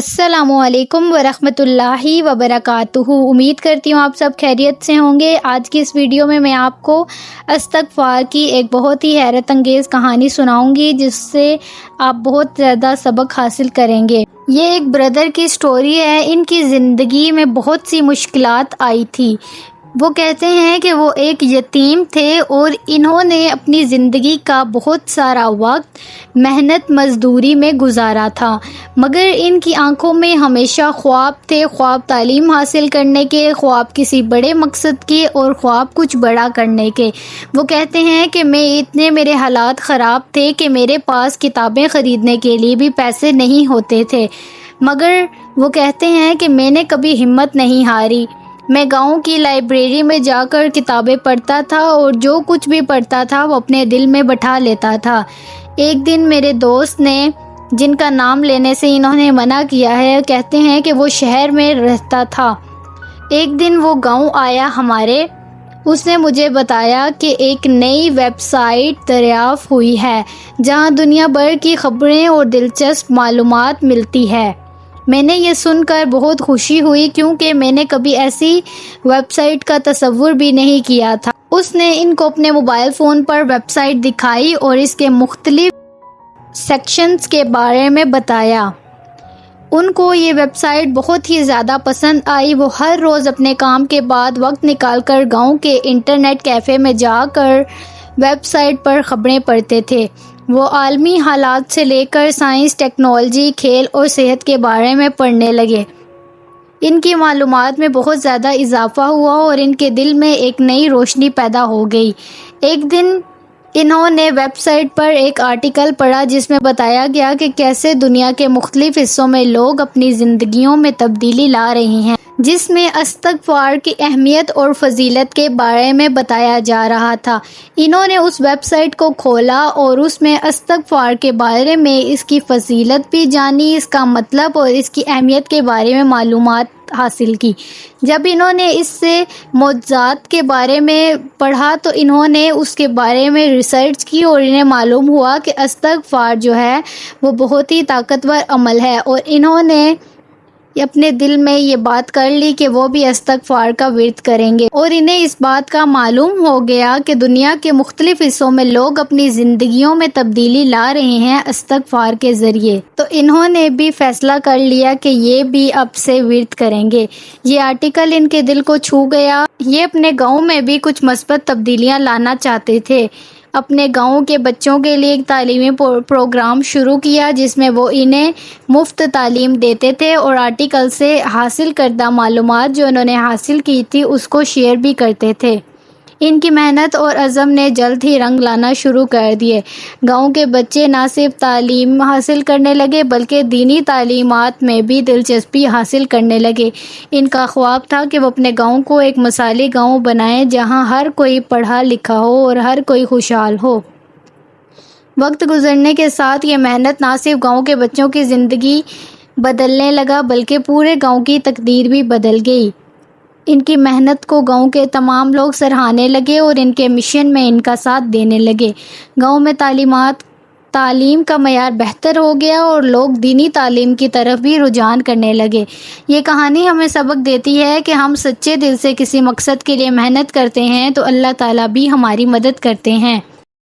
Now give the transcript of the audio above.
السلام علیکم ورحمۃ اللہ وبرکاتہ۔ امید کرتی ہوں آپ سب خیریت سے ہوں گے۔ آج کی اس ویڈیو میں آپ کو استغفار کی ایک بہت ہی حیرت انگیز کہانی سناؤں گی، جس سے آپ بہت زیادہ سبق حاصل کریں گے۔ یہ ایک بردر کی سٹوری ہے۔ ان کی زندگی میں بہت سی مشکلات آئی تھی۔ وہ کہتے ہیں کہ وہ ایک یتیم تھے اور انہوں نے اپنی زندگی کا بہت سارا وقت محنت مزدوری میں گزارا تھا، مگر ان کی آنکھوں میں ہمیشہ خواب تھے، خواب تعلیم حاصل کرنے کے، خواب کسی بڑے مقصد کے اور خواب کچھ بڑا کرنے کے۔ وہ کہتے ہیں کہ میرے حالات خراب تھے کہ میرے پاس کتابیں خریدنے کے لیے بھی پیسے نہیں ہوتے تھے، مگر وہ کہتے ہیں کہ میں نے کبھی ہمت نہیں ہاری۔ میں گاؤں کی لائبریری میں جا کر کتابیں پڑھتا تھا اور جو کچھ بھی پڑھتا تھا وہ اپنے دل میں بٹھا لیتا تھا۔ ایک دن میرے دوست نے، جن کا نام لینے سے انہوں نے منع کیا ہے، کہتے ہیں کہ وہ شہر میں رہتا تھا۔ ایک دن وہ گاؤں آیا ہمارے۔ اس نے مجھے بتایا کہ ایک نئی ویب سائٹ دریافت ہوئی ہے جہاں دنیا بھر کی خبریں اور دلچسپ معلومات ملتی ہے۔ میں نے یہ سن کر بہت خوشی ہوئی، کیونکہ میں نے کبھی ایسی ویب سائٹ کا تصور بھی نہیں کیا تھا۔ اس نے ان کو اپنے موبائل فون پر ویب سائٹ دکھائی اور اس کے مختلف سیکشنز کے بارے میں بتایا۔ ان کو یہ ویب سائٹ بہت ہی زیادہ پسند آئی۔ وہ ہر روز اپنے کام کے بعد وقت نکال کر گاؤں کے انٹرنیٹ کیفے میں جا کر ویب سائٹ پر خبریں پڑھتے تھے۔ وہ عالمی حالات سے لے کر سائنس، ٹیکنالوجی، کھیل اور صحت کے بارے میں پڑھنے لگے۔ ان کی معلومات میں بہت زیادہ اضافہ ہوا اور ان کے دل میں ایک نئی روشنی پیدا ہو گئی۔ ایک دن انہوں نے ویب سائٹ پر ایک آرٹیکل پڑھا جس میں بتایا گیا کہ کیسے دنیا کے مختلف حصوں میں لوگ اپنی زندگیوں میں تبدیلی لا رہے ہیں، جس میں استغفار کی اہمیت اور فضیلت کے بارے میں بتایا جا رہا تھا۔ انہوں نے اس ویب سائٹ کو کھولا اور اس میں استغفار کے بارے میں، اس کی فضیلت بھی جانی، اس کا مطلب اور اس کی اہمیت کے بارے میں معلومات حاصل کی۔ جب انہوں نے اس سے معجزات کے بارے میں پڑھا تو انہوں نے اس کے بارے میں ریسرچ کی اور انہیں معلوم ہوا کہ استغفار جو ہے وہ بہت ہی طاقتور عمل ہے، اور انہوں نے اپنے دل میں یہ بات کر لی کہ وہ بھی استغفار کا ورد کریں گے، اور انہیں اس بات کا معلوم ہو گیا کہ دنیا کے مختلف حصوں میں لوگ اپنی زندگیوں میں تبدیلی لا رہے ہیں استغفار کے ذریعے۔ تو انہوں نے بھی فیصلہ کر لیا کہ یہ بھی اب سے ورد کریں گے۔ یہ آرٹیکل ان کے دل کو چھو گیا۔ یہ اپنے گاؤں میں بھی کچھ مثبت تبدیلیاں لانا چاہتے تھے۔ اپنے گاؤں کے بچوں کے لیے ایک تعلیمی پروگرام شروع کیا جس میں وہ انہیں مفت تعلیم دیتے تھے، اور آرٹیکل سے حاصل کردہ معلومات جو انہوں نے حاصل کی تھی اس کو شیئر بھی کرتے تھے۔ ان کی محنت اور عزم نے جلد ہی رنگ لانا شروع کر دیے۔ گاؤں کے بچے نہ صرف تعلیم حاصل کرنے لگے بلکہ دینی تعلیمات میں بھی دلچسپی حاصل کرنے لگے۔ ان کا خواب تھا کہ وہ اپنے گاؤں کو ایک مثالی گاؤں بنائیں جہاں ہر کوئی پڑھا لکھا ہو اور ہر کوئی خوشحال ہو۔ وقت گزرنے کے ساتھ یہ محنت نہ صرف گاؤں کے بچوں کی زندگی بدلنے لگا بلکہ پورے گاؤں کی تقدیر بھی بدل گئی۔ ان کی محنت کو گاؤں کے تمام لوگ سراہنے لگے اور ان کے مشن میں ان کا ساتھ دینے لگے۔ گاؤں میں تعلیم کا معیار بہتر ہو گیا اور لوگ دینی تعلیم کی طرف بھی رجحان کرنے لگے۔ یہ کہانی ہمیں سبق دیتی ہے کہ ہم سچے دل سے کسی مقصد کے لیے محنت کرتے ہیں تو اللہ تعالیٰ بھی ہماری مدد کرتے ہیں۔